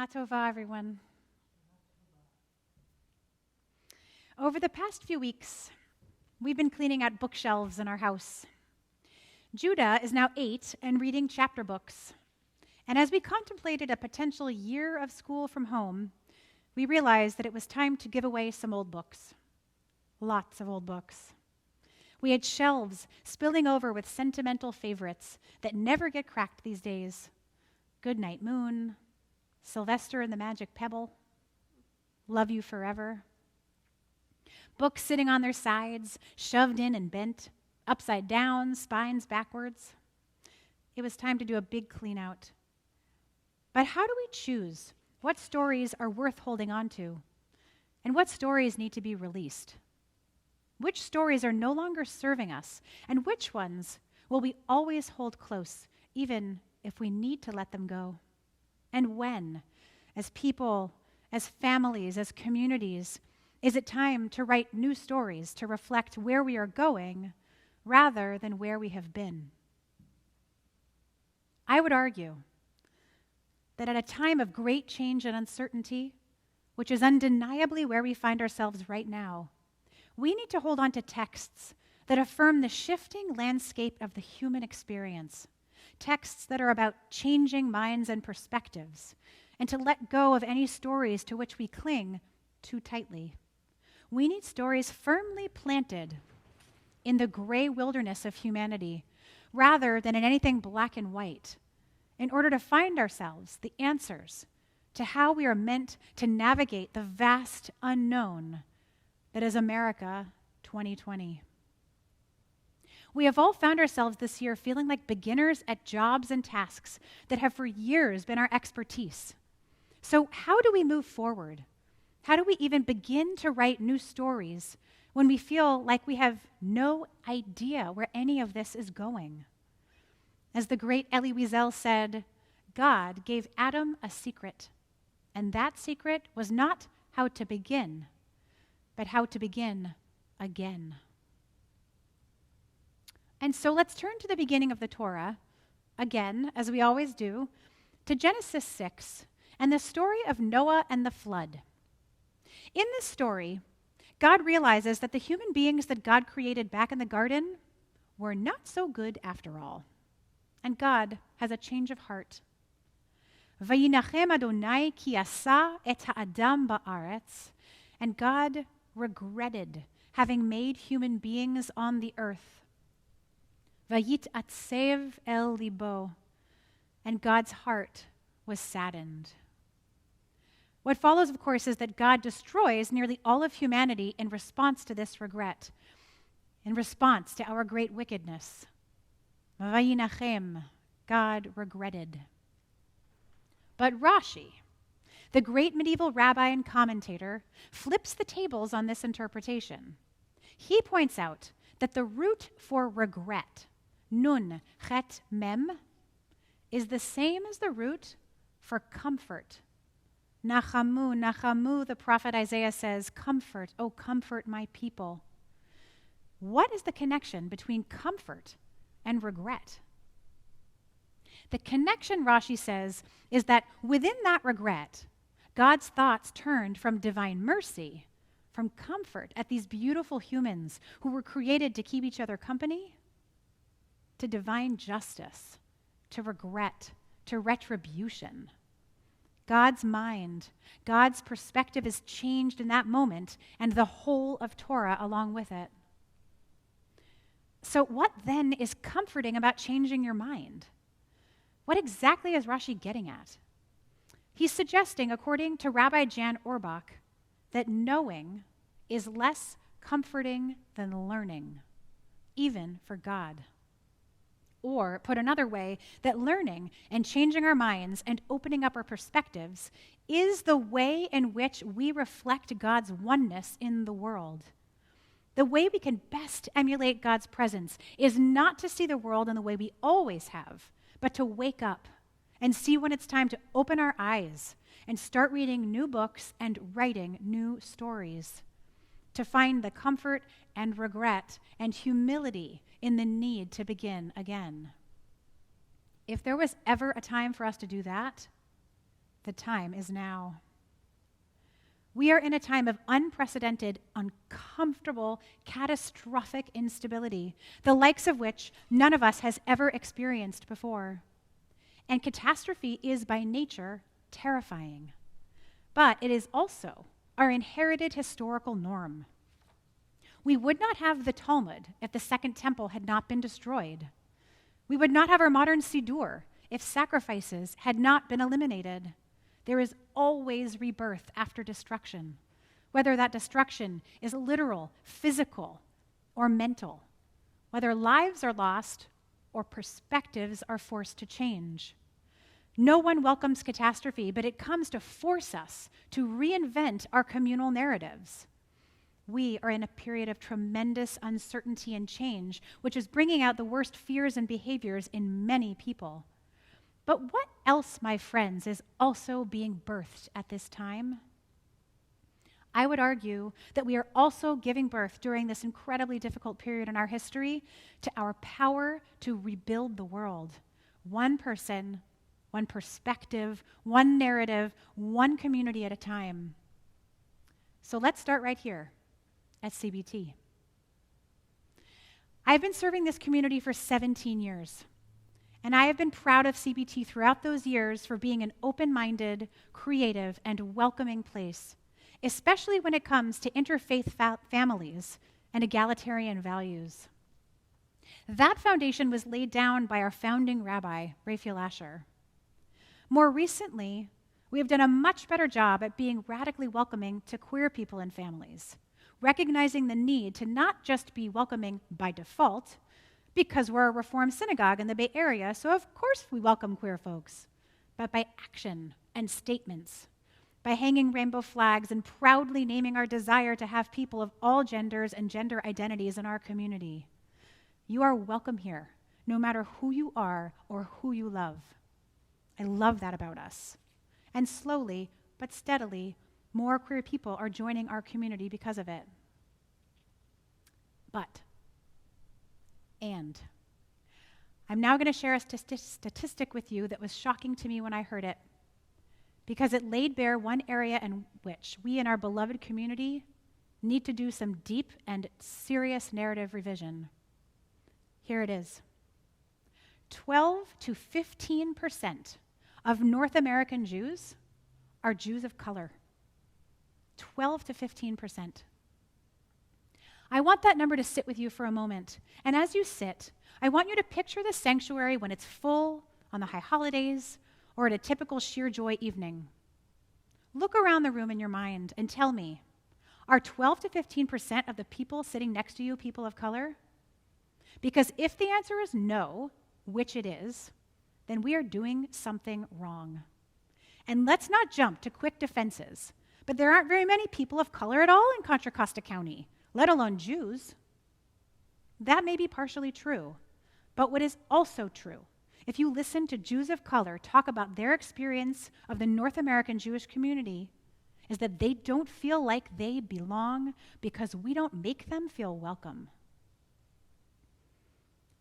Shana Tova, everyone. Over the past few weeks, we've been cleaning out bookshelves in our house. Judah is now 8 and reading chapter books. And as we contemplated a potential year of school from home, we realized that it was time to give away some old books. Lots of old books. We had shelves spilling over with sentimental favorites that never get cracked these days. Goodnight Moon, Sylvester and the Magic Pebble, Love You Forever. Books sitting on their sides, shoved in and bent, upside down, spines backwards. It was time to do a big clean out. But how do we choose what stories are worth holding on to and what stories need to be released? Which stories are no longer serving us and which ones will we always hold close even if we need to let them go? And when, as people, as families, as communities, is it time to write new stories to reflect where we are going rather than where we have been? I would argue that at a time of great change and uncertainty, which is undeniably where we find ourselves right now, we need to hold on to texts that affirm the shifting landscape of the human experience, texts that are about changing minds and perspectives, and to let go of any stories to which we cling too tightly. We need stories firmly planted in the gray wilderness of humanity rather than in anything black and white, in order to find ourselves the answers to how we are meant to navigate the vast unknown that is America 2020. We have all found ourselves this year feeling like beginners at jobs and tasks that have for years been our expertise. So how do we move forward? How do we even begin to write new stories when we feel like we have no idea where any of this is going? As the great Elie Wiesel said, God gave Adam a secret, and that secret was not how to begin, but how to begin again. And so let's turn to the beginning of the Torah, again, as we always do, to Genesis 6 and the story of Noah and the flood. In this story, God realizes that the human beings that God created back in the garden were not so good after all. And God has a change of heart. Vayinachem Adonai ki asa et ha'adam ba'aretz. And God regretted having made human beings on the earth. Vayit'atsev el libo. And God's heart was saddened. What follows, of course, is that God destroys nearly all of humanity in response to this regret, in response to our great wickedness. Vayinachem, God regretted. But Rashi, the great medieval rabbi and commentator, flips the tables on this interpretation. He points out that the root for regret, nun, chet, mem, is the same as the root for comfort. Nachamu, Nachamu, the prophet Isaiah says, comfort, oh comfort my people. What is the connection between comfort and regret? The connection, Rashi says, is that within that regret, God's thoughts turned from divine mercy, from comfort at these beautiful humans who were created to keep each other company, to divine justice, to regret, to retribution. God's mind, God's perspective is changed in that moment, and the whole of Torah along with it. So what then is comforting about changing your mind? What exactly is Rashi getting at? He's suggesting, according to Rabbi Jan Orbach, that knowing is less comforting than learning, even for God. Or, put another way, that learning and changing our minds and opening up our perspectives is the way in which we reflect God's oneness in the world. The way we can best emulate God's presence is not to see the world in the way we always have, but to wake up and see when it's time to open our eyes and start reading new books and writing new stories, to find the comfort and regret and humility in the need to begin again. If there was ever a time for us to do that, The time is now. We are in a time of unprecedented, uncomfortable, catastrophic instability, the likes of which none of us has ever experienced before. And catastrophe is by nature terrifying. But it is also our inherited historical norm. We would not have the Talmud if the Second Temple had not been destroyed. We would not have our modern Siddur if sacrifices had not been eliminated. There is always rebirth after destruction, whether that destruction is literal, physical, or mental, whether lives are lost or perspectives are forced to change. No one welcomes catastrophe, but it comes to force us to reinvent our communal narratives. We are in a period of tremendous uncertainty and change, which is bringing out the worst fears and behaviors in many people. But what else, my friends, is also being birthed at this time? I would argue that we are also giving birth during this incredibly difficult period in our history to our power to rebuild the world. One person, one perspective, one narrative, one community at a time. So let's start right here at CBT. I've been serving this community for 17 years. And I have been proud of CBT throughout those years for being an open-minded, creative, and welcoming place, especially when it comes to interfaith families and egalitarian values. That foundation was laid down by our founding rabbi, Rabbi. More recently, we have done a much better job at being radically welcoming to queer people and families, recognizing the need to not just be welcoming by default, because we're a Reformed synagogue in the Bay Area, so of course we welcome queer folks, but by action and statements, by hanging rainbow flags and proudly naming our desire to have people of all genders and gender identities in our community. You are welcome here, no matter who you are or who you love. I love that about us. And slowly, but steadily, more queer people are joining our community because of it. And I'm now going to share a statistic with you that was shocking to me when I heard it, because it laid bare one area in which we in our beloved community need to do some deep and serious narrative revision. Here it is. 12 to 15% of North American Jews are Jews of color. 12 to 15%. I want that number to sit with you for a moment. And as you sit, I want you to picture the sanctuary when it's full on the high holidays or at a typical sheer joy evening. Look around the room in your mind and tell me, are 12 to 15% of the people sitting next to you people of color? Because if the answer is no, which it is, then we are doing something wrong. And let's not jump to quick defenses, but there aren't very many people of color at all in Contra Costa County, let alone Jews. That may be partially true, but what is also true, if you listen to Jews of color talk about their experience of the North American Jewish community, is that they don't feel like they belong because we don't make them feel welcome.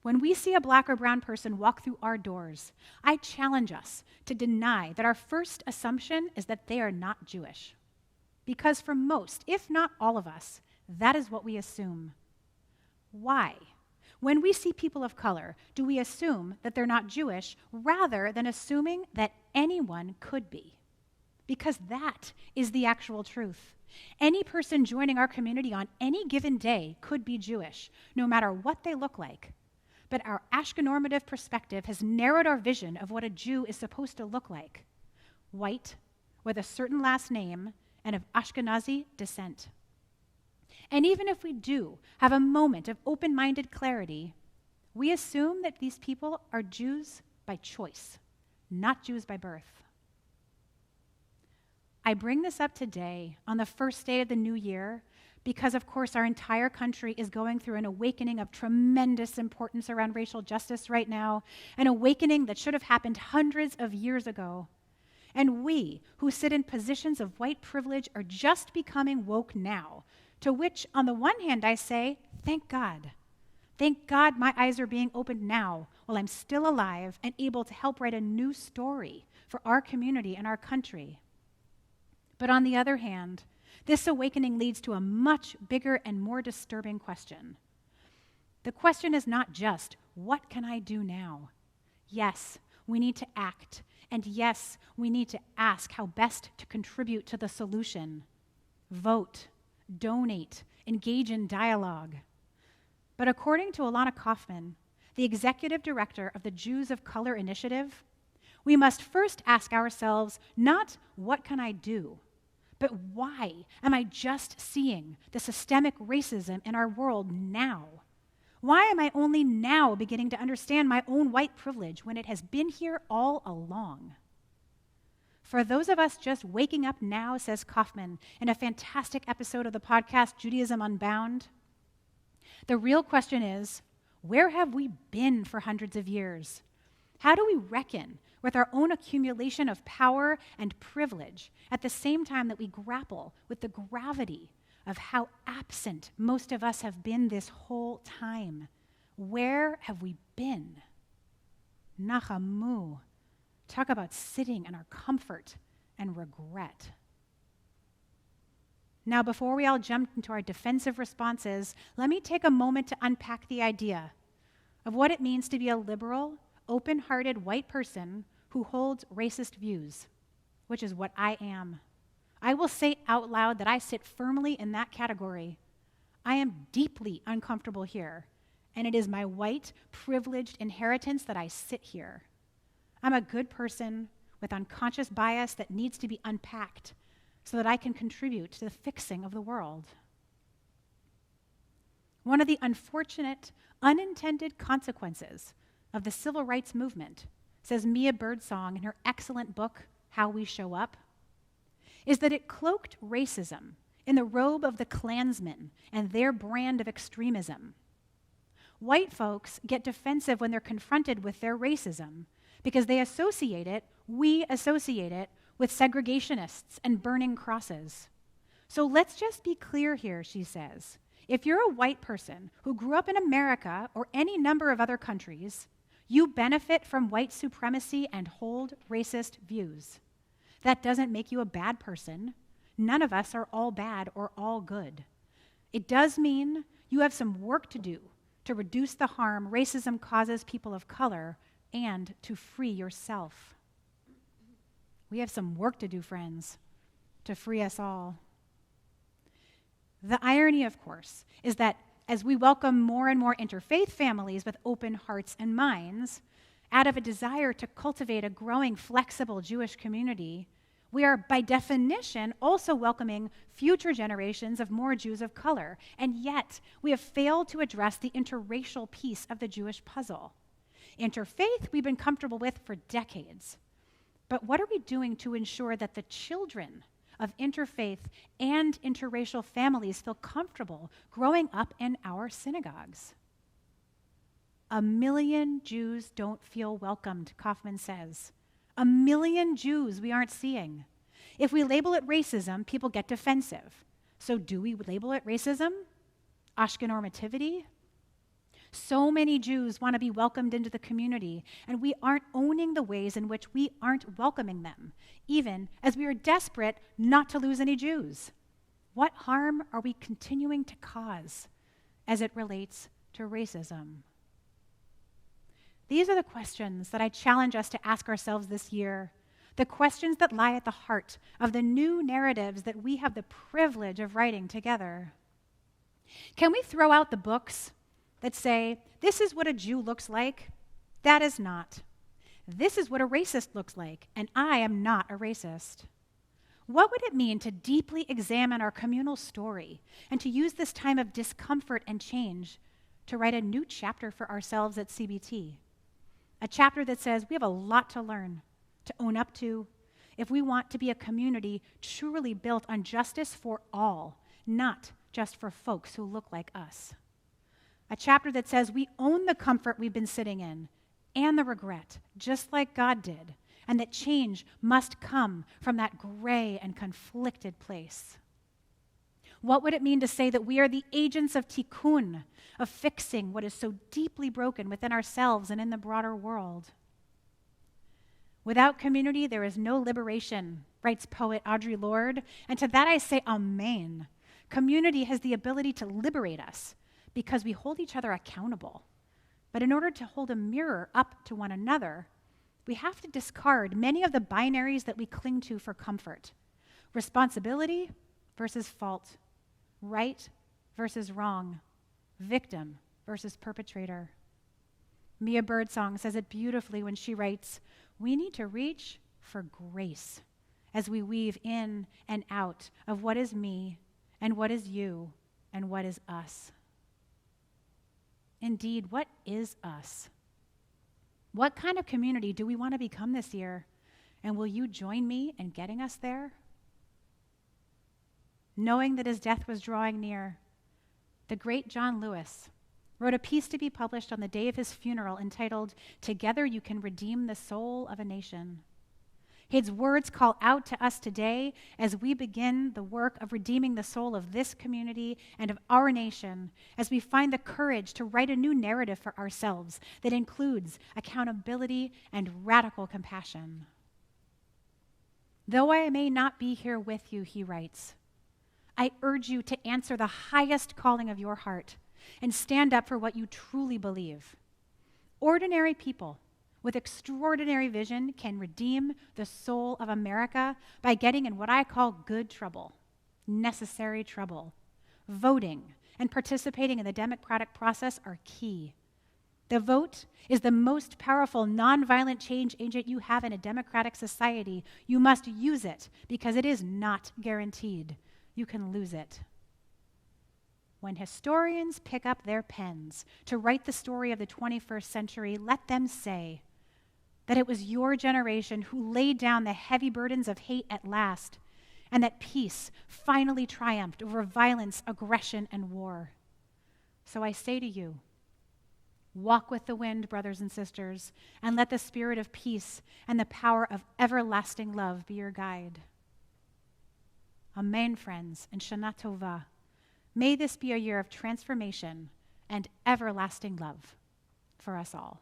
When we see a black or brown person walk through our doors, I challenge us to deny that our first assumption is that they are not Jewish. Because for most, if not all of us, that is what we assume. Why? When we see people of color, do we assume that they're not Jewish rather than assuming that anyone could be? Because that is the actual truth. Any person joining our community on any given day could be Jewish, no matter what they look like. But our Ashkenormative perspective has narrowed our vision of what a Jew is supposed to look like. White, with a certain last name, and of Ashkenazi descent. And even if we do have a moment of open-minded clarity, we assume that these people are Jews by choice, not Jews by birth. I bring this up today on the first day of the new year because, of course, our entire country is going through an awakening of tremendous importance around racial justice right now, an awakening that should have happened hundreds of years ago. And we, who sit in positions of white privilege, are just becoming woke now, to which, on the one hand, I say, thank God. Thank God my eyes are being opened now while I'm still alive and able to help write a new story for our community and our country. But on the other hand, this awakening leads to a much bigger and more disturbing question. The question is not just, what can I do now? Yes, we need to act. And yes, we need to ask how best to contribute to the solution. Vote, donate, engage in dialogue. But according to Ilana Kaufman, the executive director of the Jews of Color Initiative, we must first ask ourselves not what can I do, but why am I just seeing the systemic racism in our world now? Why am I only now beginning to understand my own white privilege when it has been here all along? For those of us just waking up now, says Kaufman in a fantastic episode of the podcast Judaism Unbound, the real question is, where have we been for hundreds of years? How do we reckon with our own accumulation of power and privilege at the same time that we grapple with the gravity of how absent most of us have been this whole time? Where have we been? Nachamu. Talk about sitting in our comfort and regret. Now, before we all jump into our defensive responses, let me take a moment to unpack the idea of what it means to be a liberal, open-hearted white person who holds racist views, which is what I am. I will say out loud that I sit firmly in that category. I am deeply uncomfortable here, and it is my white, privileged inheritance that I sit here. I'm a good person with unconscious bias that needs to be unpacked so that I can contribute to the fixing of the world. One of the unfortunate, unintended consequences of the civil rights movement, says Mia Birdsong in her excellent book, How We Show Up, is that it cloaked racism in the robe of the Klansmen and their brand of extremism. White folks get defensive when they're confronted with their racism because we associate it with segregationists and burning crosses. So let's just be clear here, she says. If you're a white person who grew up in America or any number of other countries, you benefit from white supremacy and hold racist views. That doesn't make you a bad person. None of us are all bad or all good. It does mean you have some work to do to reduce the harm racism causes people of color and to free yourself. We have some work to do, friends, to free us all. The irony, of course, is that as we welcome more and more interfaith families with open hearts and minds, out of a desire to cultivate a growing, flexible Jewish community, we are, by definition, also welcoming future generations of more Jews of color. And yet, we have failed to address the interracial piece of the Jewish puzzle. Interfaith, we've been comfortable with for decades. But what are we doing to ensure that the children of interfaith and interracial families feel comfortable growing up in our synagogues? 1 million Jews don't feel welcomed, Kaufman says. 1 million Jews we aren't seeing. If we label it racism, people get defensive. So do we label it racism? Ashkenormativity? So many Jews want to be welcomed into the community, and we aren't owning the ways in which we aren't welcoming them, even as we are desperate not to lose any Jews. What harm are we continuing to cause as it relates to racism? These are the questions that I challenge us to ask ourselves this year, the questions that lie at the heart of the new narratives that we have the privilege of writing together. Can we throw out the books that say, this is what a Jew looks like? That is not. This is what a racist looks like, and I am not a racist. What would it mean to deeply examine our communal story and to use this time of discomfort and change to write a new chapter for ourselves at CBT? A chapter that says we have a lot to learn, to own up to, if we want to be a community truly built on justice for all, not just for folks who look like us. A chapter that says we own the comfort we've been sitting in and the regret, just like God did, and that change must come from that gray and conflicted place. What would it mean to say that we are the agents of tikkun, of fixing what is so deeply broken within ourselves and in the broader world? Without community, there is no liberation, writes poet Audre Lorde. And to that I say, amen. Community has the ability to liberate us because we hold each other accountable. But in order to hold a mirror up to one another, we have to discard many of the binaries that we cling to for comfort. Responsibility versus fault, right versus wrong, victim versus perpetrator. Mia Birdsong says it beautifully when she writes, "We need to reach for grace as we weave in and out of what is me and what is you and what is us." Indeed, what is us? What kind of community do we want to become this year? And will you join me in getting us there? Knowing that his death was drawing near, the great John Lewis wrote a piece to be published on the day of his funeral entitled, "Together You Can Redeem the Soul of a Nation." His words call out to us today as we begin the work of redeeming the soul of this community and of our nation, as we find the courage to write a new narrative for ourselves that includes accountability and radical compassion. "Though I may not be here with you," he writes, "I urge you to answer the highest calling of your heart and stand up for what you truly believe. Ordinary people with extraordinary vision can redeem the soul of America by getting in what I call good trouble, necessary trouble. Voting and participating in the democratic process are key. The vote is the most powerful nonviolent change agent you have in a democratic society. You must use it because it is not guaranteed. You can lose it." When historians pick up their pens to write the story of the 21st century, let them say that it was your generation who laid down the heavy burdens of hate at last, and that peace finally triumphed over violence, aggression, and war. So I say to you, walk with the wind, brothers and sisters, and let the spirit of peace and the power of everlasting love be your guide. Amen, friends, and Shana Tova. May this be a year of transformation and everlasting love for us all.